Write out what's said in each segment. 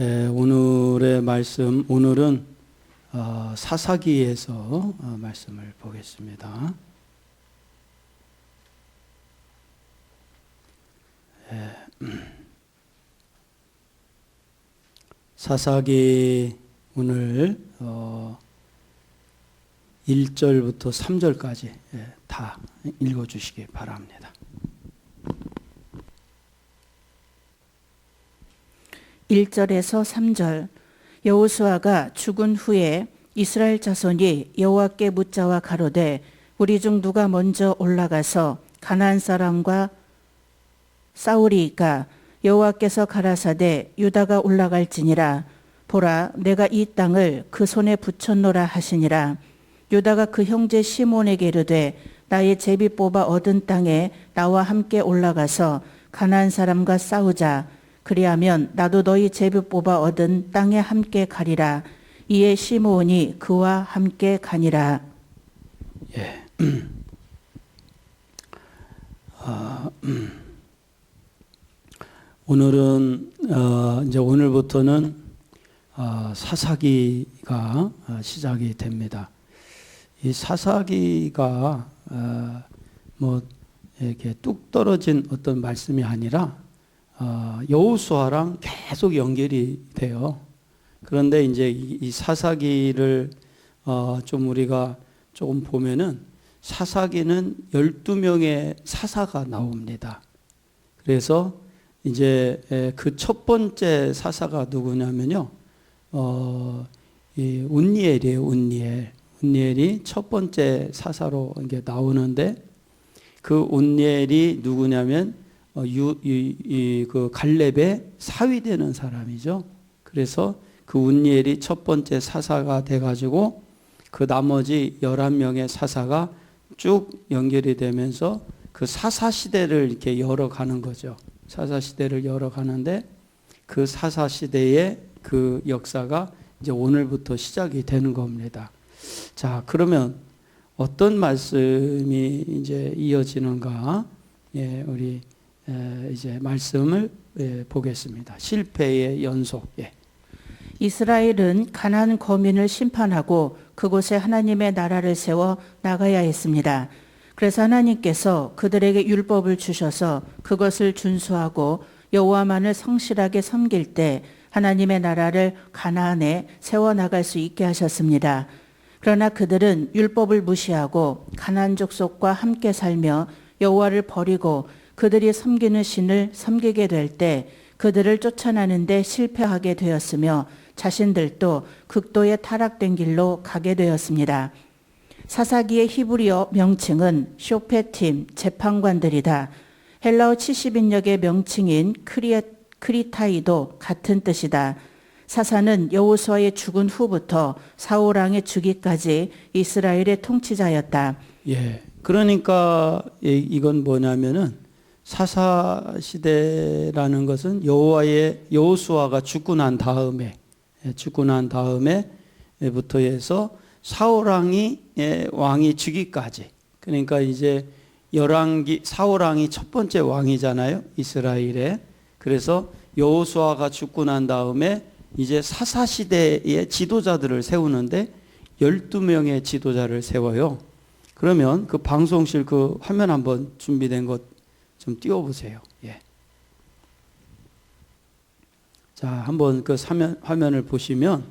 오늘의 말씀, 오늘은 사사기에서 말씀을 보겠습니다. 사사기 오늘 1절부터 3절까지 다 읽어주시기 바랍니다. 1절에서 3절. 여호수아가 죽은 후에 이스라엘 자손이 여호와께 묻자와 가로되 우리 중 누가 먼저 올라가서 가나안 사람과 싸우리이까? 여호와께서 가라사대 유다가 올라갈지니라. 보라, 내가 이 땅을 그 손에 붙였노라 하시니라. 유다가 그 형제 시몬에게 이르되 나의 제비 뽑아 얻은 땅에 나와 함께 올라가서 가나안 사람과 싸우자. 그리하면 나도 너희 제비 뽑아 얻은 땅에 함께 가리라. 이에 시므온이 그와 함께 가니라. 오늘은 이제 오늘부터는 사사기가 시작이 됩니다. 이 사사기가 뭐 이렇게 뚝 떨어진 어떤 말씀이 아니라 여호수아랑 계속 연결이 돼요. 그런데 이제 이 사사기를 좀 우리가 조금 보면은 사사기는 12명의 사사가 나옵니다. 그래서 이제 그 첫 번째 사사가 누구냐면요, 이 운니엘이에요. 운니엘이 첫 번째 사사로 이게 나오는데, 그 운니엘이 누구냐면 그 갈렙의 사위 되는 사람이죠. 그래서 그 운니엘이 첫 번째 사사가 돼가지고 그 나머지 11명의 사사가 쭉 연결이 되면서 그 사사 시대를 이렇게 열어가는 거죠. 사사 시대를 열어가는데 그 사사 시대의 그 역사가 이제 오늘부터 시작이 되는 겁니다. 자, 그러면 어떤 말씀이 이제 이어지는가? 우리 이제 말씀을 보겠습니다. 실패의 연속. 이스라엘은 가나안 거민을 심판하고 그곳에 하나님의 나라를 세워 나가야 했습니다. 그래서 하나님께서 그들에게 율법을 주셔서 그것을 준수하고 여호와만을 성실하게 섬길 때 하나님의 나라를 가나안에 세워 나갈 수 있게 하셨습니다. 그러나 그들은 율법을 무시하고 가나안 족속과 함께 살며 여호와를 버리고 그들이 섬기는 신을 섬기게 될 때 그들을 쫓아내는데 실패하게 되었으며 자신들도 극도의 타락된 길로 가게 되었습니다. 사사기의 히브리어 명칭은 쇼페팀, 재판관들이다. 헬라어 70인역의 명칭인 크리타이도 같은 뜻이다. 사사는 여호수아의 죽은 후부터 사울왕의 주기까지 이스라엘의 통치자였다. 그러니까 이건 뭐냐면은 사사 시대라는 것은 여호수아가 죽고 난 다음에부터 해서 사울왕이 왕이 주기까지, 그러니까 이제 사울왕이 첫 번째 왕이잖아요, 이스라엘에. 그래서 여호수아가 죽고 난 다음에 이제 사사 시대의 지도자들을 세우는데 12명의 지도자를 세워요. 그러면 그 방송실 그 화면 한번 준비된 것 좀 띄워보세요. 자, 한번 그 화면을 보시면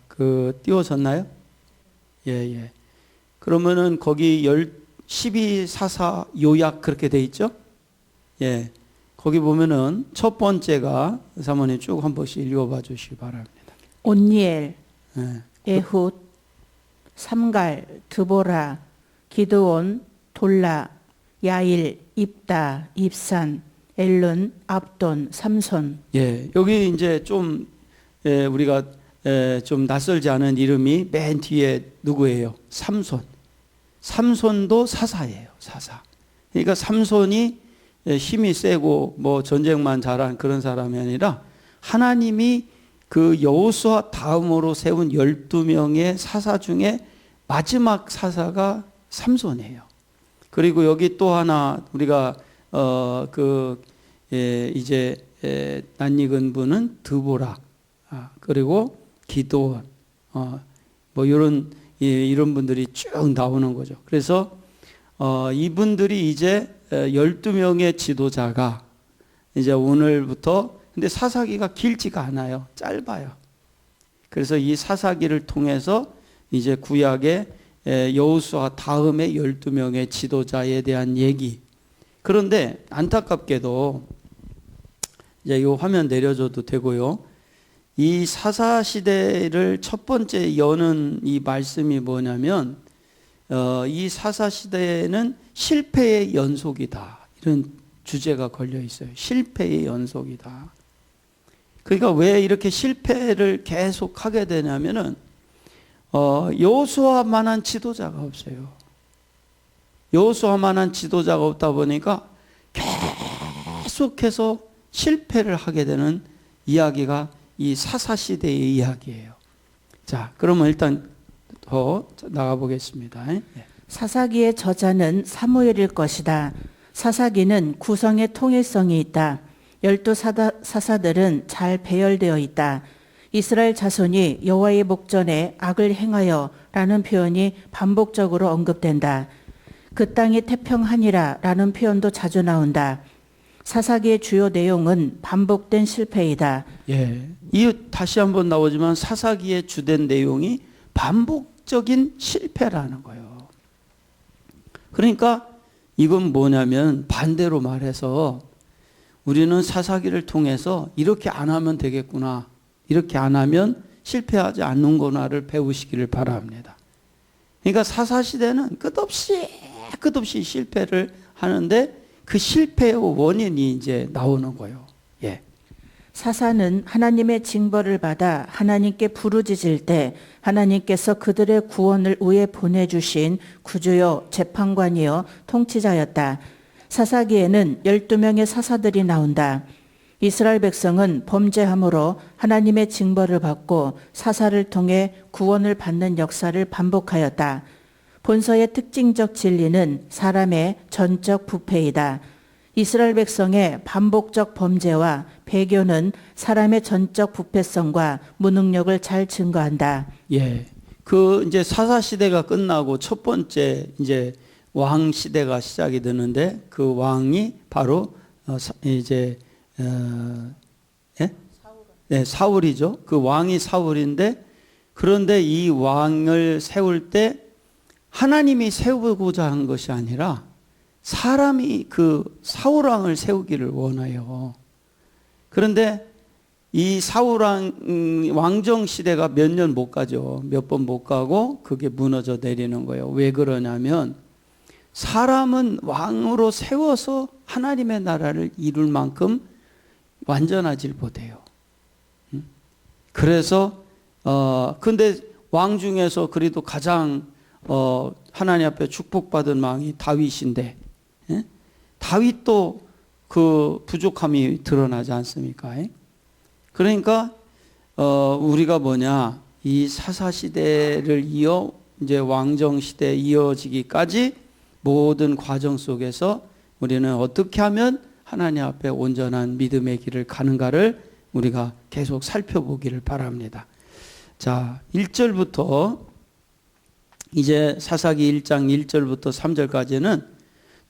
그 띄워졌나요? 그러면은 거기 12사사 요약 그렇게 돼 있죠? 거기 보면은 첫 번째가 사모님 쭉 한 번씩 읽어봐 주시기 바랍니다. 온니엘, 에훗, 삼갈, 드보라, 기드온, 돌라, 야일, 입다, 입산, 엘른, 압돈, 삼손. 여기 이제 좀 우리가 좀 낯설지 않은 이름이 맨 뒤에 누구예요? 삼손도 사사예요. 사사. 그러니까 삼손이 힘이 세고 뭐 전쟁만 잘한 그런 사람이 아니라 하나님이 그 여호수아 다음으로 세운 12명의 사사 중에 마지막 사사가 삼손이에요. 그리고 여기 또 하나 우리가 이제 낯익은 분은 드보라, 그리고 기도원, 뭐 이런 분들이 쭉 나오는 거죠. 그래서 이분들이 이제 12명의 지도자가 이제 오늘부터, 근데 사사기가 길지가 않아요. 짧아요. 그래서 이 사사기를 통해서 이제 구약의 여호수아 다음에 12명의 지도자에 대한 얘기. 그런데 안타깝게도 이제 이 화면 내려줘도 되고요. 이 사사 시대를 첫 번째 여는 이 말씀이 뭐냐면 이 사사 시대에는 실패의 연속이다. 이런 주제가 걸려 있어요. 실패의 연속이다. 그러니까 왜 이렇게 실패를 계속 하게 되냐면은 여호수아만한 지도자가 없어요. 여호수아만한 지도자가 없다 보니까 계속해서 실패를 하게 되는 이야기가 이 사사 시대의 이야기예요. 자, 그러면 일단 더 나가 보겠습니다. 사사기의 저자는 사무엘일 것이다. 사사기는 구성의 통일성이 있다. 12사사들은 잘 배열되어 있다. 이스라엘 자손이 여호와의 목전에 악을 행하여 라는 표현이 반복적으로 언급된다. 그 땅이 태평하니라 라는 표현도 자주 나온다. 사사기의 주요 내용은 반복된 실패이다. 예, 이 다시 한번 나오지만 사사기의 주된 내용이 반복적인 실패라는 거예요. 그러니까 이건 뭐냐면 반대로 말해서 우리는 사사기를 통해서 이렇게 안 하면 되겠구나, 이렇게 안 하면 실패하지 않는구나를 배우시기를 바랍니다. 그러니까 사사시대는 끝없이 실패를 하는데 그 실패의 원인이 이제 나오는 거예요. 예. 사사는 하나님의 징벌을 받아 하나님께 부르짖을 때 하나님께서 그들의 구원을 위해 보내주신 구주요 재판관이요 통치자였다. 사사기에는 12명의 사사들이 나온다. 이스라엘 백성은 범죄함으로 하나님의 징벌을 받고 사사를 통해 구원을 받는 역사를 반복하였다. 본서의 특징적 진리는 사람의 전적 부패이다. 이스라엘 백성의 반복적 범죄와 배교는 사람의 전적 부패성과 무능력을 잘 증거한다. 예. 이제 사사 시대가 끝나고 첫 번째 이제 왕 시대가 시작이 되는데 그 왕이 바로 사울이죠. 그 왕이 사울인데, 그런데 이 왕을 세울 때 하나님이 세우고자 한 것이 아니라 사람이 그 사울 왕을 세우기를 원해요. 그런데 이 사울 왕정 시대가 몇 년 못 가죠. 몇 번 못 가고 그게 무너져 내리는 거예요. 왜 그러냐면 사람은 왕으로 세워서 하나님의 나라를 이룰 만큼 완전하지 못해요. 그래서 근데 왕 중에서 그래도 가장 하나님 앞에 축복받은 왕이 다윗인데, 다윗도 그 부족함이 드러나지 않습니까? 그러니까 우리가 이 사사 시대를 이어 이제 왕정 시대에 이어지기까지 모든 과정 속에서 우리는 어떻게 하면 하나님 앞에 온전한 믿음의 길을 가는가를 우리가 계속 살펴보기를 바랍니다. 자, 1절부터 이제 사사기 1장 1절부터 3절까지는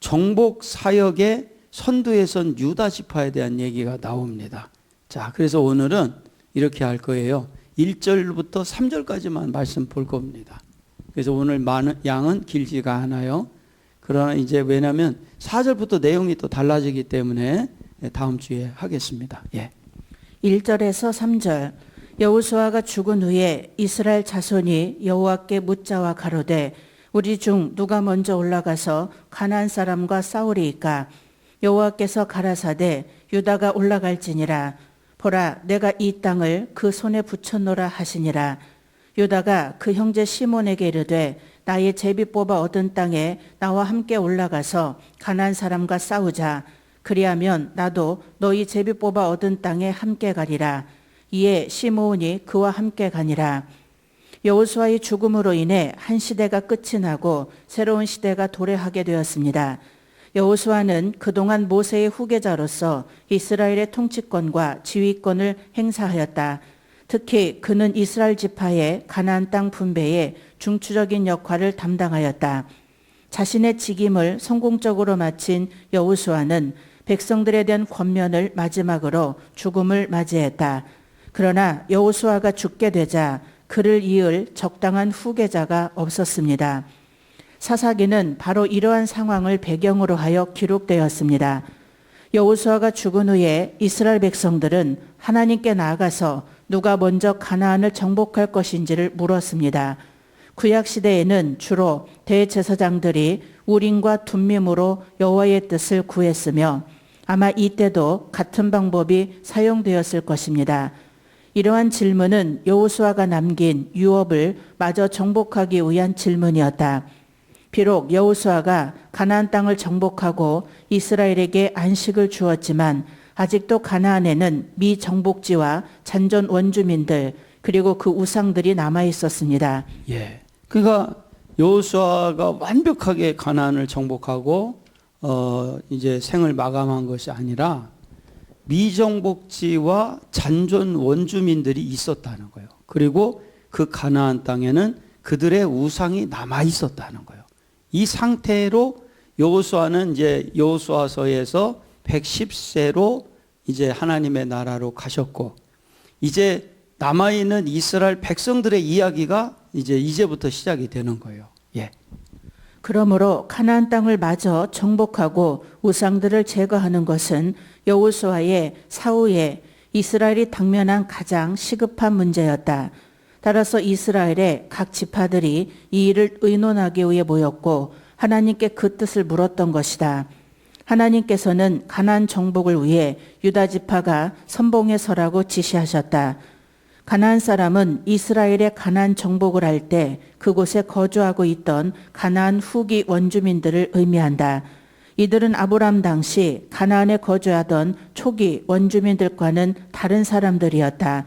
정복 사역의 선두에 선 유다 지파에 대한 얘기가 나옵니다. 자, 그래서 오늘은 이렇게 할 거예요. 1절부터 3절까지만 말씀 볼 겁니다. 그래서 오늘 양은 길지가 않아요. 그러나 이제 왜냐하면 4절부터 내용이 또 달라지기 때문에 다음 주에 하겠습니다. 예. 1절에서 3절. 여호수아가 죽은 후에 이스라엘 자손이 여호와께 묻자와 가로되 우리 중 누가 먼저 올라가서 가나안 사람과 싸우리이까? 여호와께서 가라사대 유다가 올라갈지니라. 보라, 내가 이 땅을 그 손에 붙였노라 하시니라. 유다가 그 형제 시몬에게 이르되 나의 제비 뽑아 얻은 땅에 나와 함께 올라가서 가나안 사람과 싸우자. 그리하면 나도 너희 제비 뽑아 얻은 땅에 함께 가리라. 이에 시므온이 그와 함께 가니라. 여호수아의 죽음으로 인해 한 시대가 끝이 나고 새로운 시대가 도래하게 되었습니다. 여호수아는 그동안 모세의 후계자로서 이스라엘의 통치권과 지휘권을 행사하였다. 특히 그는 이스라엘 지파의 가나안 땅 분배에 중추적인 역할을 담당하였다. 자신의 직임을 성공적으로 마친 여호수아는 백성들에 대한 권면을 마지막으로 죽음을 맞이했다. 그러나 여호수아가 죽게 되자 그를 이을 적당한 후계자가 없었습니다. 사사기는 바로 이러한 상황을 배경으로 하여 기록되었습니다. 여호수아가 죽은 후에 이스라엘 백성들은 하나님께 나아가서 누가 먼저 가나안을 정복할 것인지를 물었습니다. 구약 시대에는 주로 대제사장들이 우림과 둠밈으로 여호와의 뜻을 구했으며 아마 이때도 같은 방법이 사용되었을 것입니다. 이러한 질문은 여호수아가 남긴 유업을 마저 정복하기 위한 질문이었다. 비록 여호수아가 가나안 땅을 정복하고 이스라엘에게 안식을 주었지만 아직도 가나안에는 미정복지와 잔존 원주민들 그리고 그 우상들이 남아 있었습니다. 예. 그러니까 여호수아가 완벽하게 가나안을 정복하고 이제 생을 마감한 것이 아니라 미정복지와 잔존 원주민들이 있었다는 거예요. 그리고 그 가나안 땅에는 그들의 우상이 남아 있었다는 거예요. 이 상태로 여호수아는 이제 여호수아서에서 110세로 이제 하나님의 나라로 가셨고 이제 남아 있는 이스라엘 백성들의 이야기가 이제부터 시작이 되는 거예요. 예. 그러므로 가나안 땅을 마저 정복하고 우상들을 제거하는 것은 여호수아의 사후에 이스라엘이 당면한 가장 시급한 문제였다. 따라서 이스라엘의 각 지파들이 이 일을 의논하기 위해 모였고 하나님께 그 뜻을 물었던 것이다. 하나님께서는 가나안 정복을 위해 유다 지파가 선봉에 서라고 지시하셨다. 가나안 사람은 이스라엘의 가나안 정복을 할 때 그곳에 거주하고 있던 가나안 후기 원주민들을 의미한다. 이들은 아브람 당시 가나안에 거주하던 초기 원주민들과는 다른 사람들이었다.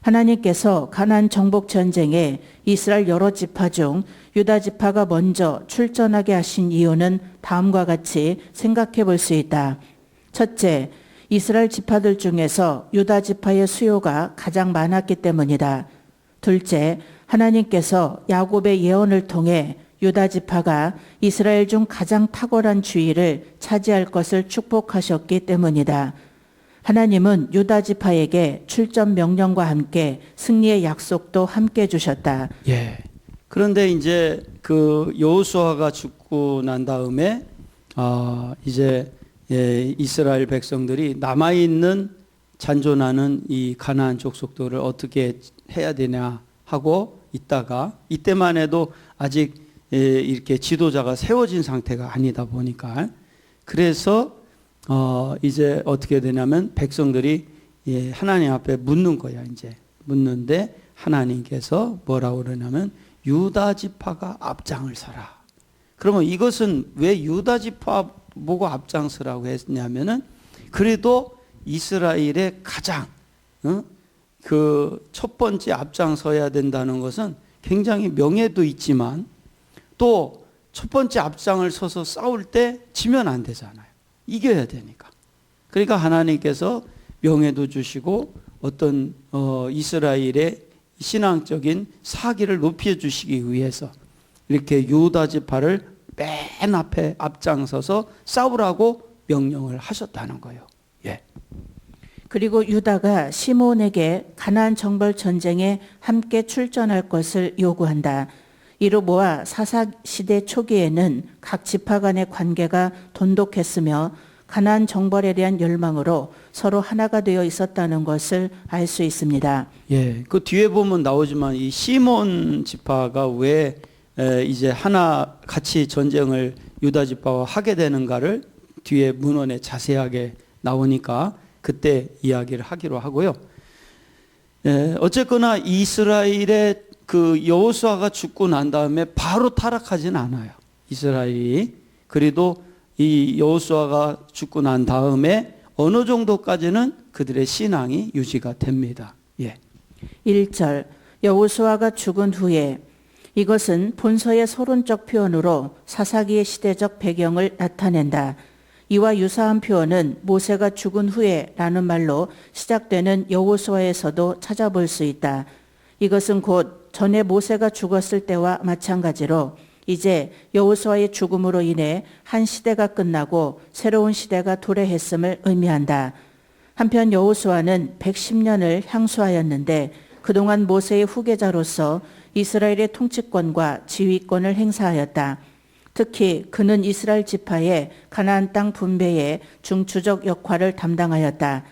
하나님께서 가나안 정복 전쟁에 이스라엘 여러 지파 중 유다 지파가 먼저 출전하게 하신 이유는 다음과 같이 생각해 볼 수 있다. 첫째, 이스라엘 지파들 중에서 유다 지파의 수요가 가장 많았기 때문이다. 둘째, 하나님께서 야곱의 예언을 통해 유다 지파가 이스라엘 중 가장 탁월한 주의를 차지할 것을 축복하셨기 때문이다. 하나님은 유다 지파에게 출전 명령과 함께 승리의 약속도 함께 주셨다. 예. 그런데 이제 그 여호수아가 죽고 난 다음에 이제 이스라엘 백성들이 남아 있는 잔존하는 이 가나안 족속들을 어떻게 해야 되냐 하고 있다가 이때만 해도 아직 이렇게 지도자가 세워진 상태가 아니다 보니까 그래서 이제 어떻게 되냐면 백성들이 하나님 앞에 묻는 거야. 이제 묻는데 하나님께서 뭐라고 그러냐면 유다 지파가 앞장을 서라. 그러면 이것은 왜 유다 지파 보고 앞장서라고 했냐면은 그래도 이스라엘의 가장 그 첫 번째 앞장서야 된다는 것은 굉장히 명예도 있지만 또 첫 번째 앞장을 서서 싸울 때 지면 안 되잖아요. 이겨야 되니까. 그러니까 하나님께서 명예도 주시고 어떤 이스라엘의 신앙적인 사기를 높여주시기 위해서 이렇게 유다 지파를 맨 앞에 앞장서서 싸우라고 명령을 하셨다는 거예요. 예. 그리고 유다가 시몬에게 가나안 정벌 전쟁에 함께 출전할 것을 요구한다. 이로 모아 사사 시대 초기에는 각 지파 간의 관계가 돈독했으며 가나안 정벌에 대한 열망으로 서로 하나가 되어 있었다는 것을 알 수 있습니다. 예. 그 뒤에 보면 나오지만 이 시몬 지파가 왜 이제 하나 같이 전쟁을 유다 지파와 하게 되는가를 뒤에 문헌에 자세하게 나오니까 그때 이야기를 하기로 하고요. 어쨌거나 이스라엘의 그 여호수아가 죽고 난 다음에 바로 타락하진 않아요. 이스라엘이. 그래도 이 여호수아가 죽고 난 다음에 어느 정도까지는 그들의 신앙이 유지가 됩니다. 예. 1절 여호수아가 죽은 후에 이것은 본서의 서론적 표현으로 사사기의 시대적 배경을 나타낸다. 이와 유사한 표현은 모세가 죽은 후에라는 말로 시작되는 여호수아에서도 찾아볼 수 있다. 이것은 곧 전에 모세가 죽었을 때와 마찬가지로 이제 여호수아의 죽음으로 인해 한 시대가 끝나고 새로운 시대가 도래했음을 의미한다. 한편 여호수아는 110년을 향수하였는데 그동안 모세의 후계자로서 이스라엘의 통치권과 지휘권을 행사하였다. 특히 그는 이스라엘 지파의 가나안 땅 분배에 중추적 역할을 담당하였다.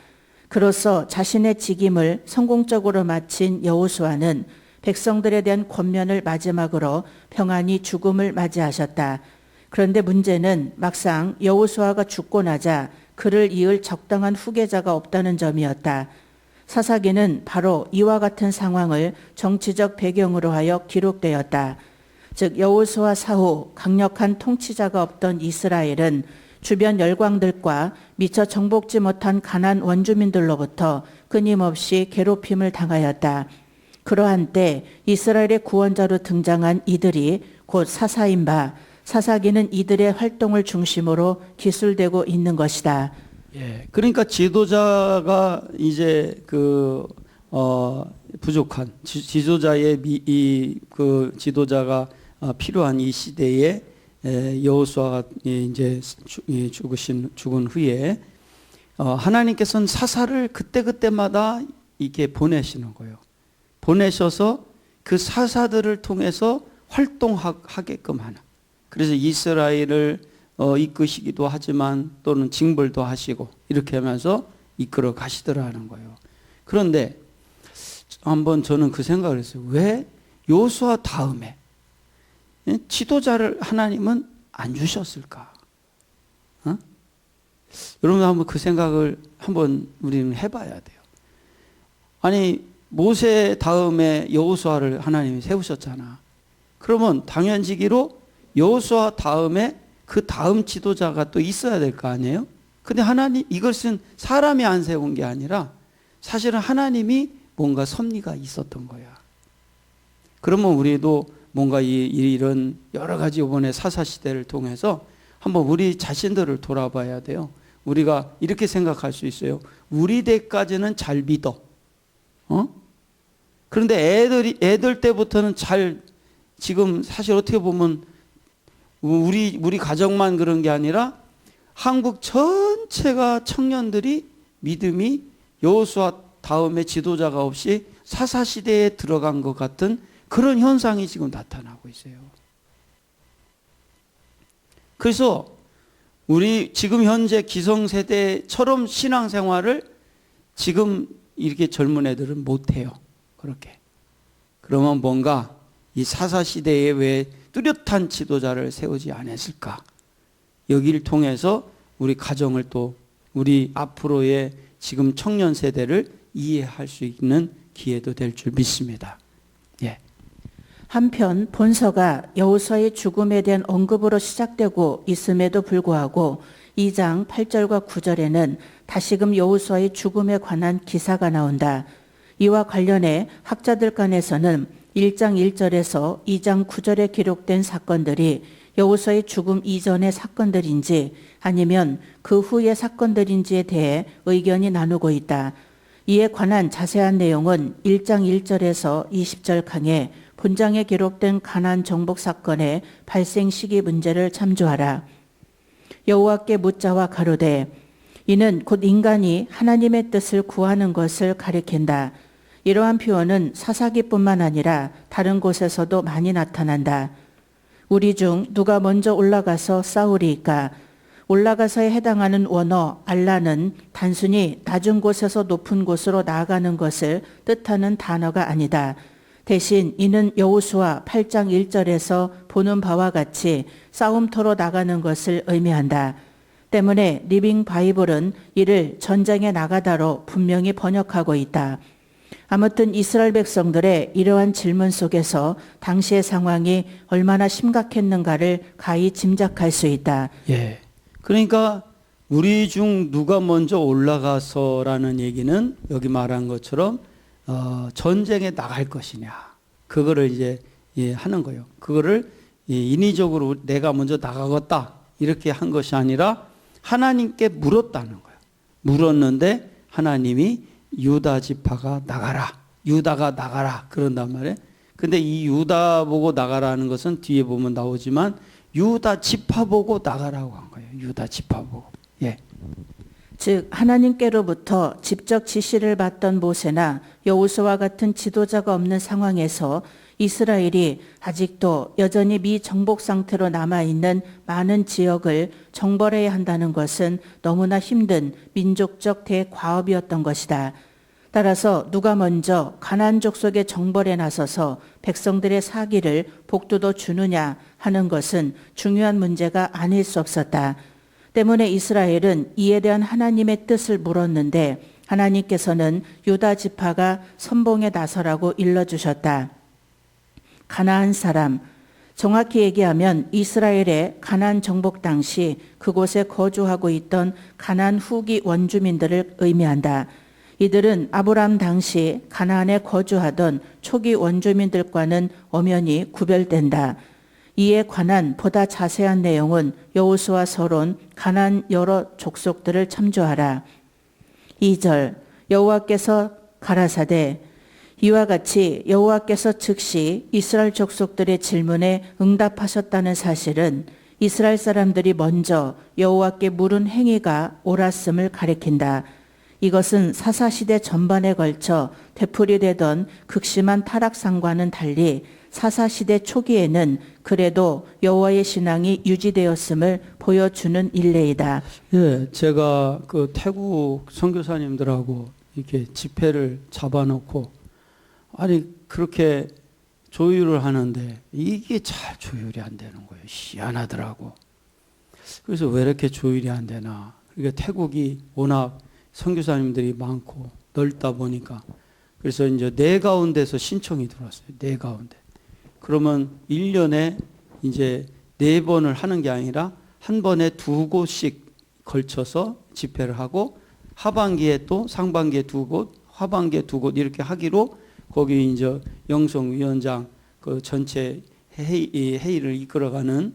그로써 자신의 직임을 성공적으로 마친 여호수아는 백성들에 대한 권면을 마지막으로 평안히 죽음을 맞이하셨다. 그런데 문제는 막상 여호수아가 죽고 나자 그를 이을 적당한 후계자가 없다는 점이었다. 사사기는 바로 이와 같은 상황을 정치적 배경으로 하여 기록되었다. 즉 여호수아 사후 강력한 통치자가 없던 이스라엘은 주변 열광들과 미처 정복지 못한 가나안 원주민들로부터 끊임없이 괴롭힘을 당하였다. 그러한 때 이스라엘의 구원자로 등장한 이들이 곧 사사인 바 사사기는 이들의 활동을 중심으로 기술되고 있는 것이다. 예, 그러니까 지도자가 이제 부족한 지도자의 그 지도자가 필요한 이 시대에 여호수아가 이제 죽은 후에 하나님께서는 사사를 그때그때마다 이렇게 보내시는 거예요. 보내셔서 그 사사들을 통해서 활동하게끔 하는. 그래서 이스라엘을 이끄시기도 하지만 또는 징벌도 하시고 이렇게 하면서 이끌어 가시더라는 거예요. 그런데 한번 저는 그 생각을 했어요. 왜 여호수아 다음에 지도자를 하나님은 안 주셨을까? 여러분 한번 그 생각을 한번 우리는 해봐야 돼요. 아니 모세 다음에 여호수아를 하나님이 세우셨잖아. 그러면 당연지기로 여호수아 다음에 그 다음 지도자가 또 있어야 될 거 아니에요? 근데 하나님 이것은 사람이 안 세운 게 아니라 사실은 하나님이 뭔가 섭리가 있었던 거야. 그러면 우리도 뭔가 이런 여러 가지 이번에 사사시대를 통해서 한번 우리 자신들을 돌아봐야 돼요. 우리가 이렇게 생각할 수 있어요. 우리 때까지는 잘 믿어. 그런데 애들 때부터는 지금 사실 어떻게 보면 우리 가정만 그런 게 아니라 한국 전체가 청년들이 믿음이 여호수아 다음에 지도자가 없이 사사시대에 들어간 것 같은 그런 현상이 지금 나타나고 있어요. 그래서 우리 지금 현재 기성세대처럼 신앙생활을 지금 이렇게 젊은 애들은 못해요. 그렇게. 그러면 뭔가 이 사사시대에 왜 뚜렷한 지도자를 세우지 않았을까? 여기를 통해서 우리 가정을 또 우리 앞으로의 지금 청년 세대를 이해할 수 있는 기회도 될 줄 믿습니다. 예. 한편 본서가 여호수아의 죽음에 대한 언급으로 시작되고 있음에도 불구하고 2장 8절과 9절에는 다시금 여호수아의 죽음에 관한 기사가 나온다. 이와 관련해 학자들 간에서는 1장 1절에서 2장 9절에 기록된 사건들이 여호수아의 죽음 이전의 사건들인지 아니면 그 후의 사건들인지에 대해 의견이 나누고 있다. 이에 관한 자세한 내용은 1장 1절에서 20절 강에 본장에 기록된 가나안 정복 사건의 발생 시기 문제를 참조하라. 여호와께 묻자와 가로되 이는 곧 인간이 하나님의 뜻을 구하는 것을 가리킨다. 이러한 표현은 사사기뿐만 아니라 다른 곳에서도 많이 나타난다. 우리 중 누가 먼저 올라가서 싸우리이까? 올라가서에 해당하는 원어 알라는 단순히 낮은 곳에서 높은 곳으로 나아가는 것을 뜻하는 단어가 아니다. 대신 이는 여호수아 8장 1절에서 보는 바와 같이 싸움터로 나가는 것을 의미한다. 때문에 리빙 바이블은 이를 전쟁에 나가다로 분명히 번역하고 있다. 아무튼 이스라엘 백성들의 이러한 질문 속에서 당시의 상황이 얼마나 심각했는가를 가히 짐작할 수 있다. 예. 그러니까 우리 중 누가 먼저 올라가서라는 얘기는 여기 말한 것처럼 전쟁에 나갈 것이냐. 그거를 이제 하는 거예요. 그거를 인위적으로 내가 먼저 나가겠다 이렇게 한 것이 아니라 하나님께 물었다는 거예요. 물었는데 하나님이 유다 지파가 나가라, 유다가 나가라 그런단 말이에요. 근데 이 유다 보고 나가라는 것은 뒤에 보면 나오지만 유다 지파 보고 나가라고 한 거예요. 유다 지파 보고. 예. 즉 하나님께로부터 직접 지시를 받던 모세나 여호수아와 같은 지도자가 없는 상황에서 이스라엘이 아직도 여전히 미정복 상태로 남아있는 많은 지역을 정벌해야 한다는 것은 너무나 힘든 민족적 대과업이었던 것이다. 따라서 누가 먼저 가나안 족속의 정벌에 나서서 백성들의 사기를 복두도 주느냐 하는 것은 중요한 문제가 아닐 수 없었다. 때문에 이스라엘은 이에 대한 하나님의 뜻을 물었는데 하나님께서는 유다 지파가 선봉에 나서라고 일러주셨다. 가나안 사람, 정확히 얘기하면 이스라엘의 가나안 정복 당시 그곳에 거주하고 있던 가나안 후기 원주민들을 의미한다. 이들은 아브라함 당시 가나안에 거주하던 초기 원주민들과는 엄연히 구별된다. 이에 관한 보다 자세한 내용은 여호수아 서론 가나안 여러 족속들을 참조하라. 2절 여호와께서 가라사대 이와 같이 여호와께서 즉시 이스라엘 족속들의 질문에 응답하셨다는 사실은 이스라엘 사람들이 먼저 여호와께 물은 행위가 옳았음을 가리킨다. 이것은 사사시대 전반에 걸쳐 되풀이되던 극심한 타락상과는 달리 사사시대 초기에는 그래도 여호와의 신앙이 유지되었음을 보여주는 일례이다. 예, 제가 그 태국 선교사님들하고 이렇게 집회를 잡아놓고 아니 그렇게 조율을 하는데 이게 잘 조율이 안 되는 거예요. 희한하더라고. 그래서 왜 이렇게 조율이 안 되나. 그러니까 태국이 워낙 선교사님들이 많고 넓다 보니까 그래서 이제 네 가운데서 신청이 들어왔어요. 네 가운데. 그러면 1년에 이제 4번을 하는 게 아니라 한 번에 2곳씩 걸쳐서 집회를 하고 하반기에 또 상반기에 2곳, 하반기에 2곳 이렇게 하기로 거기 이제 영성위원장 그 전체 회의를 이끌어가는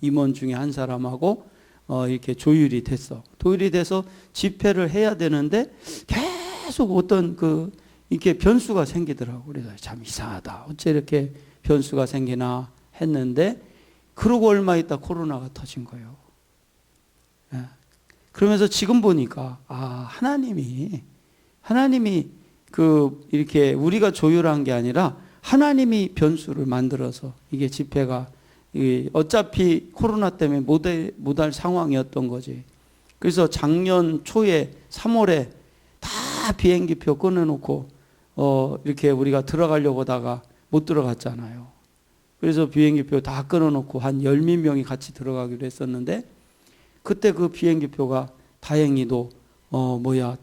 임원 중에 한 사람하고 이렇게 조율이 됐어. 조율이 돼서 집회를 해야 되는데 계속 어떤 그 이렇게 변수가 생기더라고. 그래서 참 이상하다. 어째 이렇게 변수가 생기나 했는데 그러고 얼마 있다 코로나가 터진 거예요. 예. 그러면서 지금 보니까 하나님이 그 이렇게 우리가 조율한 게 아니라 하나님이 변수를 만들어서 이게 집회가 어차피 코로나 때문에 못할 상황이었던 거지. 그래서 작년 초에 3월에 다 비행기표 끊어놓고 이렇게 우리가 들어가려고 하다가 못 들어갔잖아요. 그래서 비행기표 다 끊어놓고 한 10몇 명이 같이 들어가기로 했었는데 그때 그 비행기표가 다행히도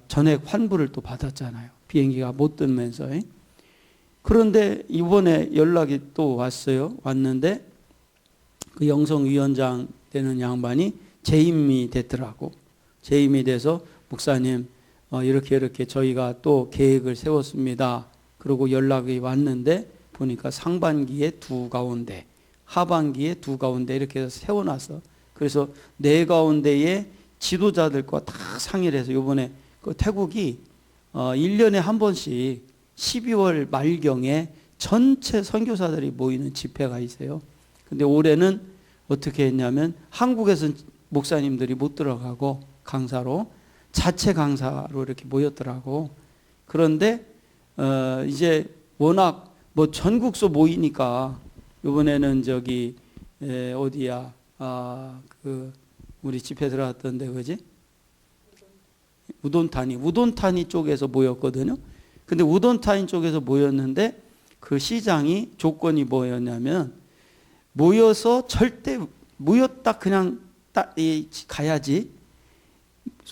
전액 환불을 또 받았잖아요. 비행기가 못 뜨면서. 그런데 이번에 연락이 또 왔는데 그 영성위원장 되는 양반이 재임이 됐더라고. 재임이 돼서 목사님 이렇게 저희가 또 계획을 세웠습니다. 그리고 연락이 왔는데 보니까 상반기에 2가운데 하반기에 2가운데 이렇게 해서 세워놨어. 그래서 4가운데에 지도자들과 다 상의를 해서 이번에 그 태국이 1년에 한 번씩 12월 말경에 전체 선교사들이 모이는 집회가 있어요. 근데 올해는 어떻게 했냐면 한국에서는 목사님들이 못 들어가고 강사로 자체 강사로 이렇게 모였더라고. 그런데 이제 워낙 뭐 전국소 모이니까 이번에는 저기 어디야 그 우리 집회 들어갔던데 그지? 우돈타니 쪽에서 모였거든요. 근데 우돈타니 쪽에서 모였는데 그 시장이 조건이 뭐였냐면 모여서 절대 모였다 그냥 가야지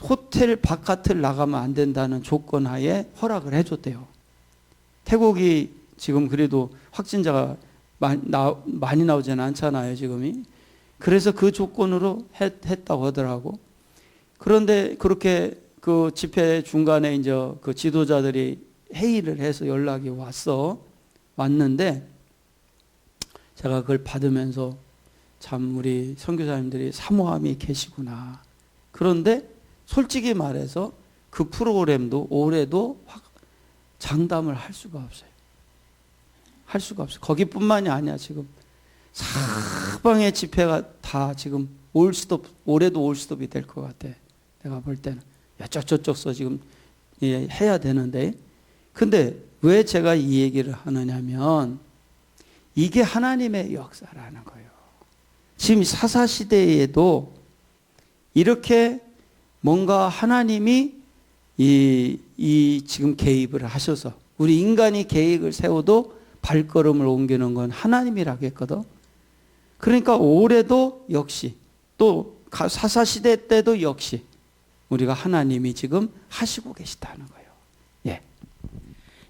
호텔 바깥을 나가면 안 된다는 조건 하에 허락을 해줬대요. 태국이 지금 그래도 확진자가 많이 나오지는 않잖아요 지금이. 그래서 그 조건으로 했다고 하더라고. 그런데 그렇게 그 집회 중간에 이제 그 지도자들이 회의를 해서 연락이 왔는데 제가 그걸 받으면서 참 우리 선교사님들이 사모함이 계시구나. 그런데 솔직히 말해서 그 프로그램도 올해도 장담을 할 수가 없어요. 할 수가 없어요. 거기뿐만이 아니야. 지금 사방의 집회가 다 지금 올해도 올스톱이 될 것 같아. 내가 볼 때는 저쪽서 지금 해야 되는데, 근데 왜 제가 이 얘기를 하느냐면 이게 하나님의 역사라는 거예요. 지금 사사시대에도 이렇게 뭔가 하나님이 지금 개입을 하셔서 우리 인간이 계획을 세워도 발걸음을 옮기는 건 하나님이라고 했거든. 그러니까 올해도 역시 또 사사시대 때도 역시 우리가 하나님이 지금 하시고 계시다는 거예요. 예.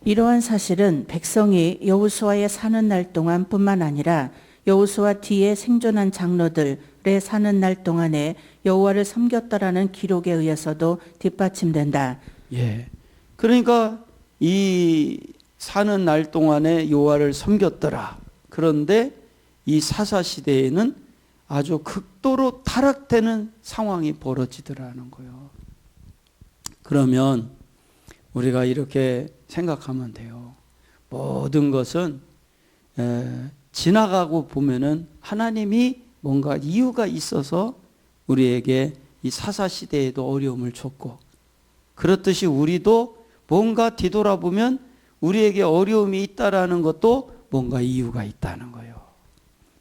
이러한 사실은 백성이 여호수아의 사는 날 동안뿐만 아니라 여호수아 뒤에 생존한 장로들의 사는 날 동안에 여호와를 섬겼더라는 기록에 의해서도 뒷받침된다. 예. 그러니까 이 사는 날 동안에 여호와를 섬겼더라. 그런데 이 사사 시대에는 아주 극도로 타락되는 상황이 벌어지더라는 거예요. 그러면 우리가 이렇게 생각하면 돼요. 모든 것은 지나가고 보면은 하나님이 뭔가 이유가 있어서 우리에게 이 사사 시대에도 어려움을 줬고, 그렇듯이 우리도 뭔가 뒤돌아보면 우리에게 어려움이 있다라는 것도 뭔가 이유가 있다는 거예요.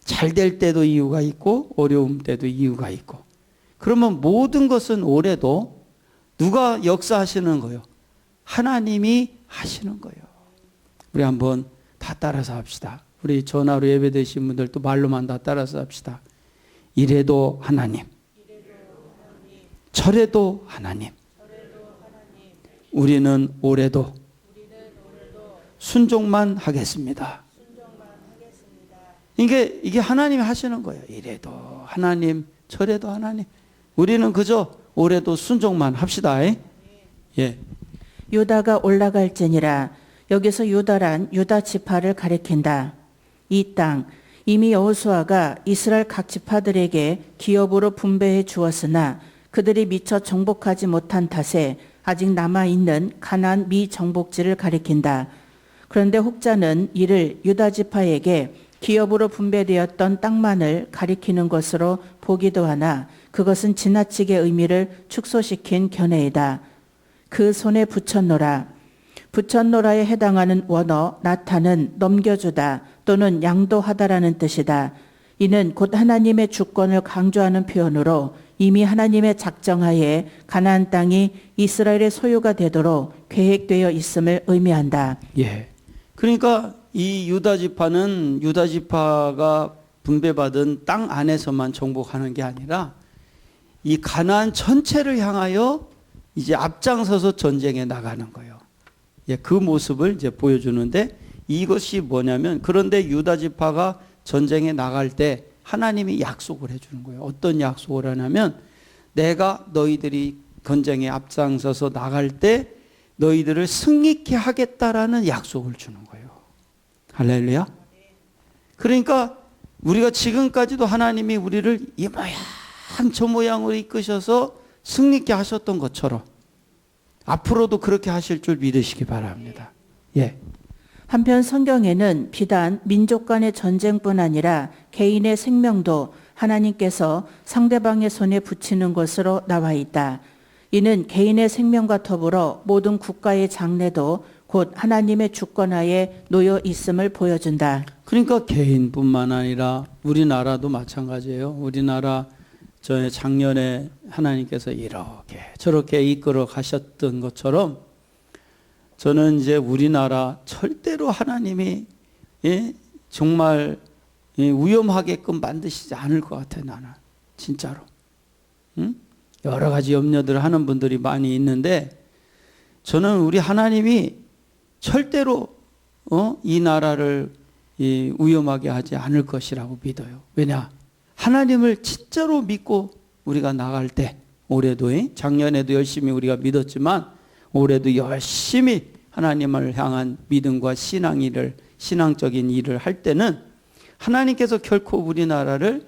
잘 될 때도 이유가 있고 어려움 때도 이유가 있고. 그러면 모든 것은 올해도 누가 역사하시는 거예요? 하나님이 하시는 거예요. 우리 한번 다 따라서 합시다. 우리 전화로 예배되신 분들도 말로만 다 따라서 합시다. 이래도 하나님, 저래도 하나님, 우리는 올해도 순종만 하겠습니다. 이게 하나님이 하시는 거예요. 이래도 하나님, 저래도 하나님. 우리는 그저 올해도 순종만 합시다. 예. 유다가 올라갈지니라. 여기서 유다란 유다 지파를 가리킨다. 이 땅 이미 여호수아가 이스라엘 각 지파들에게 기업으로 분배해 주었으나 그들이 미처 정복하지 못한 탓에 아직 남아있는 가나안 미정복지를 가리킨다. 그런데 혹자는 이를 유다 지파에게 기업으로 분배되었던 땅만을 가리키는 것으로 보기도 하나 그것은 지나치게 의미를 축소시킨 견해이다. 그 손에 붙였노라. 붙였노라에 해당하는 원어 나타는 넘겨주다 또는 양도하다라는 뜻이다. 이는 곧 하나님의 주권을 강조하는 표현으로 이미 하나님의 작정하에 가나안 땅이 이스라엘의 소유가 되도록 계획되어 있음을 의미한다. 예. 그러니까 이 유다 지파는 유다 지파가 분배받은 땅 안에서만 정복하는 게 아니라 이 가나안 전체를 향하여 이제 앞장서서 전쟁에 나가는 거예요. 예, 그 모습을 이제 보여주는데 이것이 뭐냐면, 그런데 유다 지파가 전쟁에 나갈 때 하나님이 약속을 해주는 거예요. 어떤 약속을 하냐면, 내가 너희들이 전쟁에 앞장서서 나갈 때 너희들을 승리케 하겠다라는 약속을 주는 거예요. 할렐루야. 그러니까 우리가 지금까지도 하나님이 우리를 이 모양 저 모양으로 이끄셔서 승리케 하셨던 것처럼 앞으로도 그렇게 하실 줄 믿으시기 바랍니다. 예. 한편 성경에는 비단 민족 간의 전쟁뿐 아니라 개인의 생명도 하나님께서 상대방의 손에 붙이는 것으로 나와 있다. 이는 개인의 생명과 더불어 모든 국가의 장래도 곧 하나님의 주권하에 놓여 있음을 보여준다. 그러니까 개인뿐만 아니라 우리나라도 마찬가지예요. 우리나라 작년에 하나님께서 이렇게 저렇게 이끌어 가셨던 것처럼 저는 이제 우리나라 절대로 하나님이 정말 위험하게끔 만드시지 않을 것 같아요. 나는 진짜로. 여러 가지 염려들을 하는 분들이 많이 있는데 저는 우리 하나님이 절대로 이 나라를 위험하게 하지 않을 것이라고 믿어요. 왜냐? 하나님을 진짜로 믿고 우리가 나갈 때, 올해도 작년에도 열심히 우리가 믿었지만 올해도 열심히 하나님을 향한 믿음과 신앙적인 일을 할 때는 하나님께서 결코 우리나라를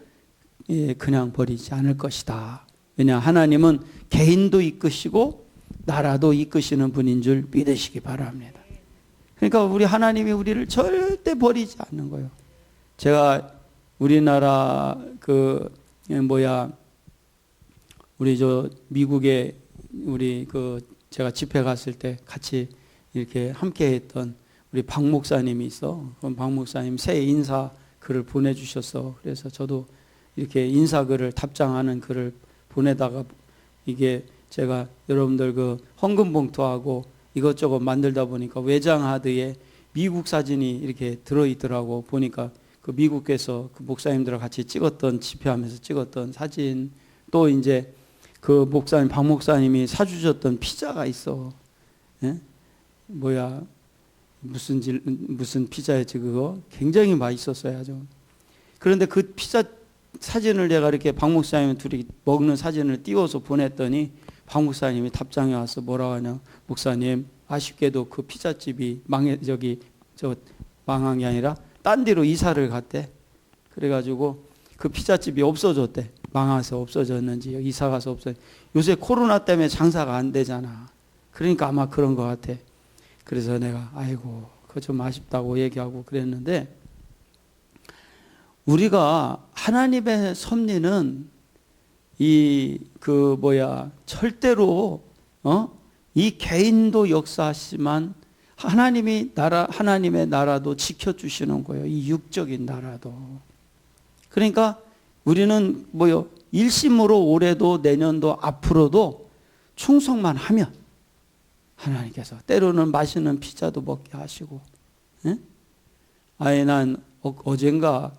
그냥 버리지 않을 것이다. 왜냐, 하나님은 개인도 이끄시고 나라도 이끄시는 분인 줄 믿으시기 바랍니다. 그러니까 우리 하나님이 우리를 절대 버리지 않는 거예요. 제가 우리나라 우리 미국에 우리 제가 집회 갔을 때 같이 이렇게 함께 했던 우리 박 목사님이 있어. 그럼 박 목사님 새 인사 글을 보내주셨어. 그래서 저도 이렇게 인사 글을 답장하는 글을 보내다가 이게 제가 여러분들 헌금 봉투하고 이것저것 만들다 보니까 외장하드에 미국 사진이 이렇게 들어있더라고. 보니까 미국에서 목사님들과 같이 찍었던, 집회하면서 찍었던 사진, 또 이제 박 목사님이 사주셨던 피자가 있어. 예? 무슨 피자였지 그거? 굉장히 맛있었어요, 아주. 그런데 그 피자 사진을 내가 이렇게 박 목사님 둘이 먹는 사진을 띄워서 보냈더니 박 목사님이 답장이 와서 뭐라고 하냐. 목사님, 아쉽게도 그 피자집이 망한 게 아니라 딴 데로 이사를 갔대. 그래가지고 그 피자집이 없어졌대. 망해서 없어졌는지 이사 가서 없어졌는지. 요새 코로나 때문에 장사가 안 되잖아. 그러니까 아마 그런 것 같아. 그래서 내가 아이고 그거 좀 아쉽다고 얘기하고 그랬는데, 우리가 하나님의 섭리는 절대로 이 개인도 역사하시지만 하나님의 나라도 지켜주시는 거예요. 이 육적인 나라도. 그러니까 우리는 일심으로 올해도 내년도 앞으로도 충성만 하면 하나님께서 때로는 맛있는 피자도 먹게 하시고. 예? 난 어젠가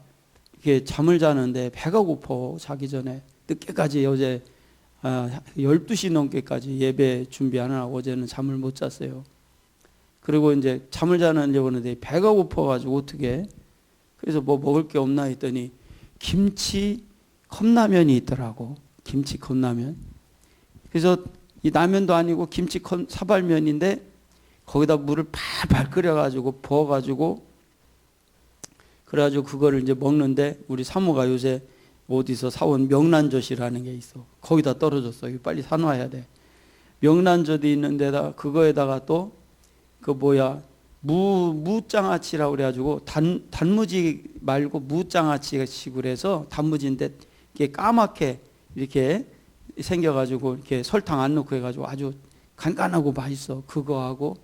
이렇게 잠을 자는데 배가 고파. 자기 전에 늦게까지 어제 12시 넘게까지 예배 준비하느라고 어제는 잠을 못 잤어요. 그리고 이제 잠을 자는데 보는데 배가 고파가지고 어떻게, 그래서 뭐 먹을 게 없나 했더니 김치 컵라면이 있더라고. 김치 컵라면. 그래서 이 라면도 아니고 김치 사발면인데 거기다 물을 팔팔 끓여가지고 부어가지고, 그래가지고 그거를 이제 먹는데 우리 사모가 요새 어디서 사온 명란젓이라는 게 있어. 거기다 떨어졌어. 이거 빨리 사놔야 돼. 명란젓이 있는데다 그거에다가 또 무장아찌라고 그래가지고 단무지 말고 무장아찌식으로 해서 단무지인데 이게 까맣게 이렇게 생겨가지고 이렇게 설탕 안 넣고 해가지고 아주 간간하고 맛있어. 그거하고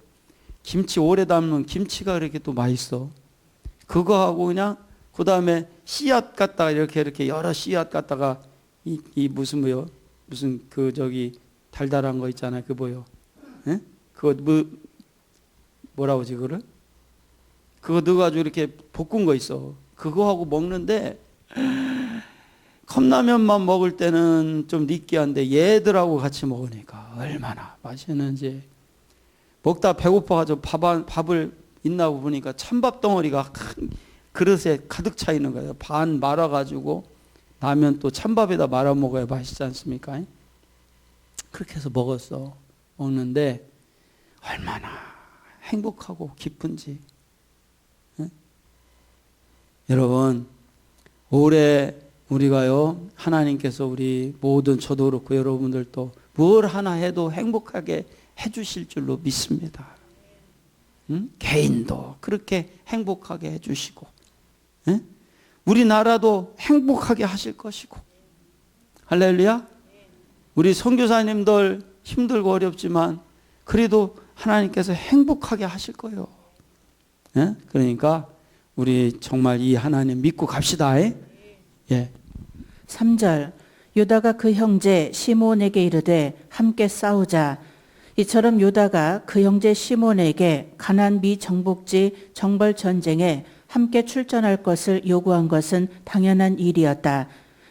김치 오래 담는 김치가 그렇게 또 맛있어. 그거하고 그냥 그 다음에 씨앗 갖다가 이렇게 여러 씨앗 갖다가 무슨 달달한 거 있잖아요. 예? 그거 뭐라고 하지 그거를? 그거 넣어가지고 이렇게 볶은 거 있어. 그거하고 먹는데 컵라면만 먹을 때는 좀 느끼한데 얘들하고 같이 먹으니까 얼마나 맛있는지. 먹다 배고파가지고 밥을 있나 보니까 찬밥 덩어리가 큰 그릇에 가득 차 있는 거예요. 반 말아가지고 라면 또 찬밥에다 말아 먹어야 맛있지 않습니까? 그렇게 해서 먹는데 얼마나 행복하고 기쁜지. 네? 여러분, 올해 우리가요, 하나님께서 우리 모든, 저도 그렇고 여러분들도 뭘 하나 해도 행복하게 해주실 줄로 믿습니다. 개인도 그렇게 행복하게 해주시고, 우리나라도 행복하게 하실 것이고. 할렐루야. 우리 선교사님들 힘들고 어렵지만 그래도 하나님께서 행복하게 하실 거예요. 그러니까 우리 정말 이 하나님 믿고 갑시다. 예. 3절 유다가 그 형제 시몬에게 이르되 함께 싸우자. 이처럼 유다가 그 형제 시몬에게 가나안 미정복지 정벌 전쟁에 함께 출전할 것을 요구한 것은 당연한 일이었다.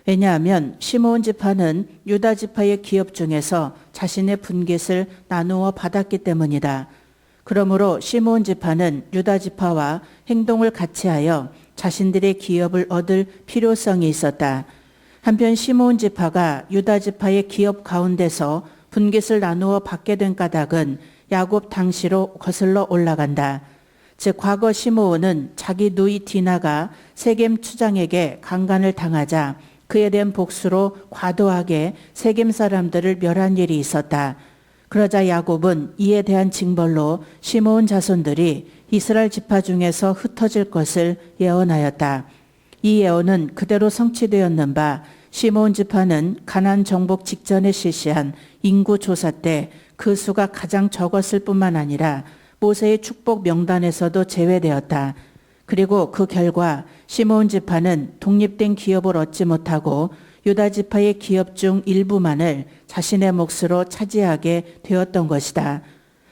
왜냐하면 시므온 지파는 유다 지파의 기업 중에서 자신의 분깃을 나누어 받았기 때문이다. 그러므로 시므온 지파는 유다 지파와 행동을 같이하여 자신들의 기업을 얻을 필요성이 있었다. 한편 시므온 지파가 유다 지파의 기업 가운데서 분깃을 나누어 받게 된 까닭은 야곱 당시로 거슬러 올라간다. 즉 과거 시므온은 자기 누이 디나가 세겜 추장에게 강간을 당하자 그에 대한 복수로 과도하게 세겜 사람들을 멸한 일이 있었다. 그러자 야곱은 이에 대한 징벌로 시므온 자손들이 이스라엘 지파 중에서 흩어질 것을 예언하였다. 이 예언은 그대로 성취되었는 바 시므온 지파는 가나안 정복 직전에 실시한 인구 조사 때 그 수가 가장 적었을 뿐만 아니라 모세의 축복 명단에서도 제외되었다. 그리고 그 결과 시므온 지파는 독립된 기업을 얻지 못하고 유다 지파의 기업 중 일부만을 자신의 몫으로 차지하게 되었던 것이다.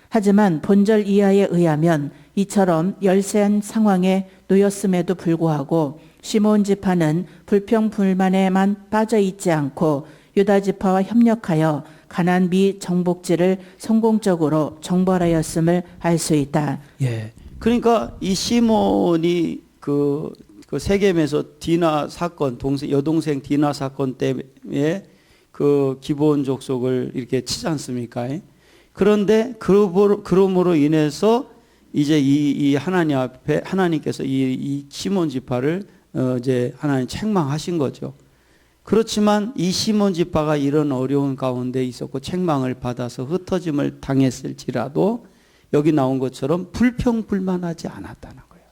하지만 본절 이하에 의하면 이처럼 열세한 상황에 놓였음에도 불구하고 시므온 지파는 불평불만에만 빠져 있지 않고 유다 지파와 협력하여 가나안 미정복지를 성공적으로 정벌하였음을 알 수 있다. 예. 그러니까 이 시몬이 그 세겜에서 디나 사건, 여동생 디나 사건 때문에 그 기브온 족속을 이렇게 치지 않습니까? 그런데 그러므로 인해서 이제 이 하나님 앞에 하나님께서 이 시몬 지파를 이제 하나님 책망하신 거죠. 그렇지만 이 시몬 지파가 이런 어려운 가운데 있었고 책망을 받아서 흩어짐을 당했을지라도 여기 나온 것처럼 불평불만하지 않았다는 거예요.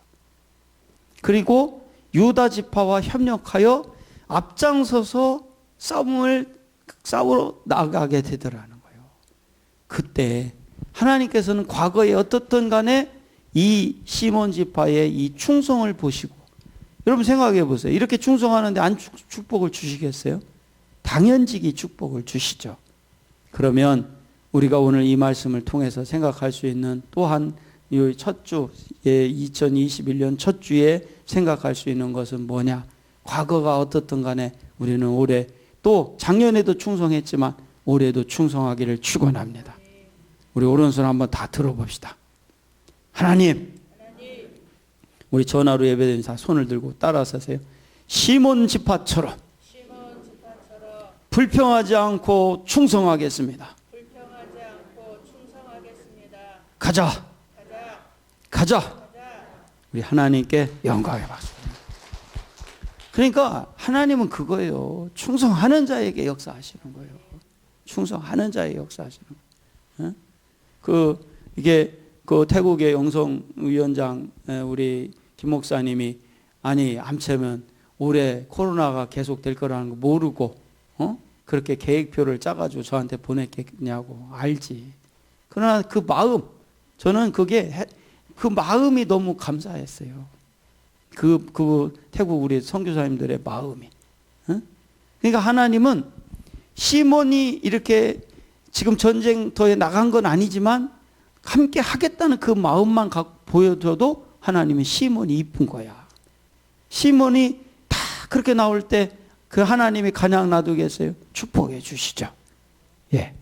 그리고 유다 지파와 협력하여 앞장서서 싸우러 나가게 되더라는 거예요. 그때 하나님께서는 과거에 어떻든 간에 이 시몬 지파의 이 충성을 보시고, 여러분 생각해 보세요. 이렇게 충성하는데 안 축복을 주시겠어요? 당연직이 축복을 주시죠. 그러면 우리가 오늘 이 말씀을 통해서 생각할 수 있는 또한 이 첫 주, 2021년 첫 주에 생각할 수 있는 것은 뭐냐? 과거가 어떻든 간에 우리는 올해 또 작년에도 충성했지만 올해도 충성하기를 축원합니다. 우리 오른손 한번 다 들어봅시다. 하나님, 우리 전화로 예배드린 다 손을 들고 따라서 하세요. 시몬 지파처럼 불평하지 않고 충성하겠습니다. 가자. 우리 하나님께 영광의 박수. 그러니까 하나님은 그거예요. 충성하는 자에게 역사하시는 거예요. 충성하는 자에게 역사하시는 거예요. 이게 그 태국의 영성위원장 우리 김 목사님이 아니 암체면 올해 코로나가 계속 될 거라는 거 모르고 그렇게 계획표를 짜가지고 저한테 보냈겠냐고. 알지. 그러나 그 마음, 저는 그 마음이 너무 감사했어요. 그 태국 우리 선교사님들의 마음이. 그러니까 하나님은 시몬이 이렇게 지금 전쟁터에 나간 건 아니지만 함께 하겠다는 그 마음만 보여줘도 하나님은 시몬이 이쁜 거야. 시몬이 다 그렇게 나올 때 그 하나님이 그냥 놔두겠어요? 축복해 주시죠. 예.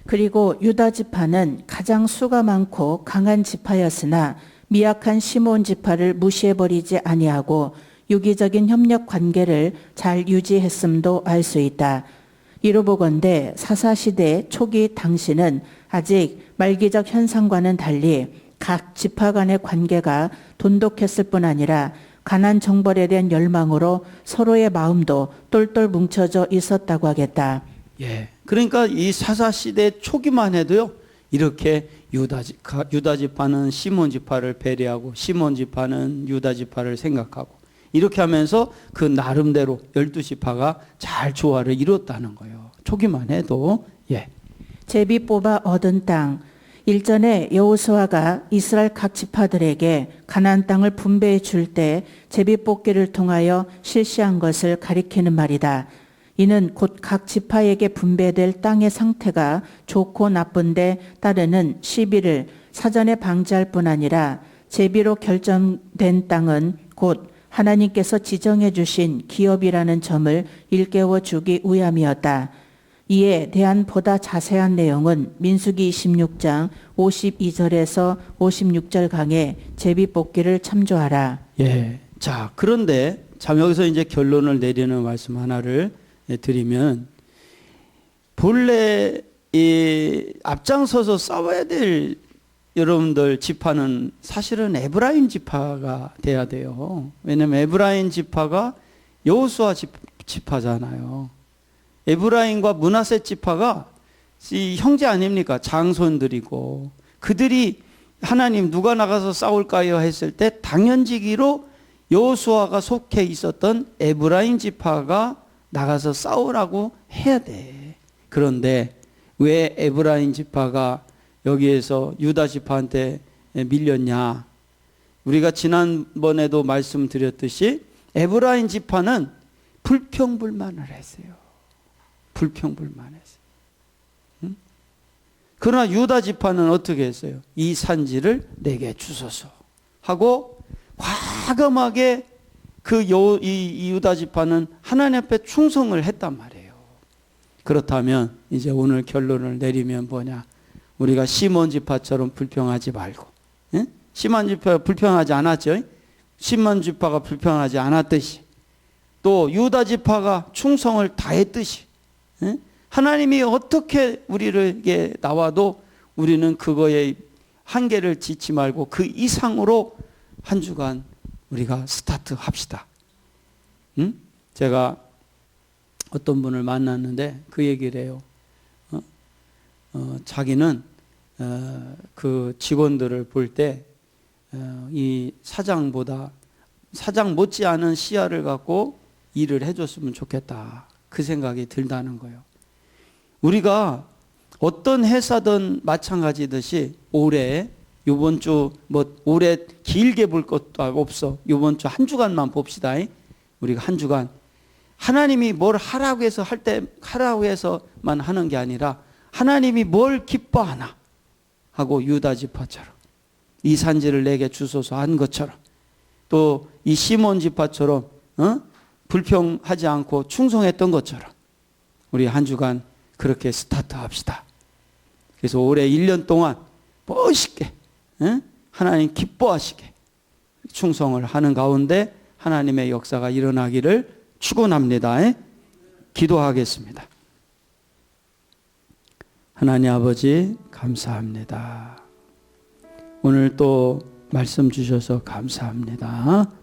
그리고 유다 지파는 가장 수가 많고 강한 지파였으나 미약한 시몬 지파를 무시해버리지 아니하고 유기적인 협력 관계를 잘 유지했음도 알 수 있다. 이로 보건대 사사시대 초기 당시는 아직 말기적 현상과는 달리 각 지파 간의 관계가 돈독했을 뿐 아니라 가나안 정벌에 대한 열망으로 서로의 마음도 똘똘 뭉쳐져 있었다고 하겠다. 예. 그러니까 이 사사시대 초기만 해도요, 이렇게 유다 지파는 시몬 지파를 배려하고 시몬 지파는 유다 지파를 생각하고 이렇게 하면서 그 나름대로 12지파가 잘 조화를 이뤘다는 거예요. 초기만 해도. 예. 제비 뽑아 얻은 땅. 일전에 여호수아가 이스라엘 각 지파들에게 가나안 땅을 분배해 줄 때 제비 뽑기를 통하여 실시한 것을 가리키는 말이다. 이는 곧 각 지파에게 분배될 땅의 상태가 좋고 나쁜데 따르는 시비를 사전에 방지할 뿐 아니라 제비로 결정된 땅은 곧 하나님께서 지정해 주신 기업이라는 점을 일깨워 주기 위함이었다. 이에 대한 보다 자세한 내용은 민수기 26장 52절에서 56절 강의 제비뽑기를 참조하라. 예. 자, 그런데 참 여기서 이제 결론을 내리는 말씀 하나를 드리면, 본래 이 앞장서서 싸워야 될 여러분들 지파는 사실은 에브라임 지파가 돼야 돼요. 왜냐면 에브라임 지파가 여호수아 지파잖아요. 에브라임과 므낫세 지파가 이 형제 아닙니까? 장손들이고, 그들이 하나님 누가 나가서 싸울까요 했을 때 당연지기로 여호수아가 속해 있었던 에브라임 지파가 나가서 싸우라고 해야 돼. 그런데 왜 에브라임 지파가 여기에서 유다 지파한테 밀렸냐? 우리가 지난번에도 말씀드렸듯이 에브라임 지파는 불평불만을 했어요. 불평불만했어요. 응? 그러나 유다 지파는 어떻게 했어요? 이 산지를 내게 주소서 하고 과감하게 이 유다 지파는 하나님 앞에 충성을 했단 말이에요. 그렇다면 이제 오늘 결론을 내리면 뭐냐? 우리가 시몬 지파처럼 불평하지 말고, 예? 시몬 지파가 불평하지 않았죠? 시몬 지파가 불평하지 않았듯이, 또 유다 지파가 충성을 다했듯이, 예? 하나님이 어떻게 우리에게 나와도 우리는 그거에 한계를 짓지 말고 그 이상으로 한 주간 우리가 스타트 합시다. 제가 어떤 분을 만났는데 그 얘기를 해요. 자기는 그 직원들을 볼 때 이 사장보다 사장 못지않은 시야를 갖고 일을 해줬으면 좋겠다. 그 생각이 들다는 거예요. 우리가 어떤 회사든 마찬가지듯이 올해 이번 주 뭐 올해 길게 볼 것도 없어. 이번 주 한 주간만 봅시다. 우리가 한 주간 하나님이 뭘 하라고 해서 할 때 하라고 해서만 하는 게 아니라 하나님이 뭘 기뻐하나 하고 유다 지파처럼 이 산지를 내게 주소서 한 것처럼 또 이 시몬 지파처럼 불평하지 않고 충성했던 것처럼 우리 한 주간 그렇게 스타트합시다. 그래서 올해 1년 동안 멋있게 하나님 기뻐하시게 충성을 하는 가운데 하나님의 역사가 일어나기를 축원합니다. 기도하겠습니다. 하나님 아버지 감사합니다. 오늘 또 말씀 주셔서 감사합니다.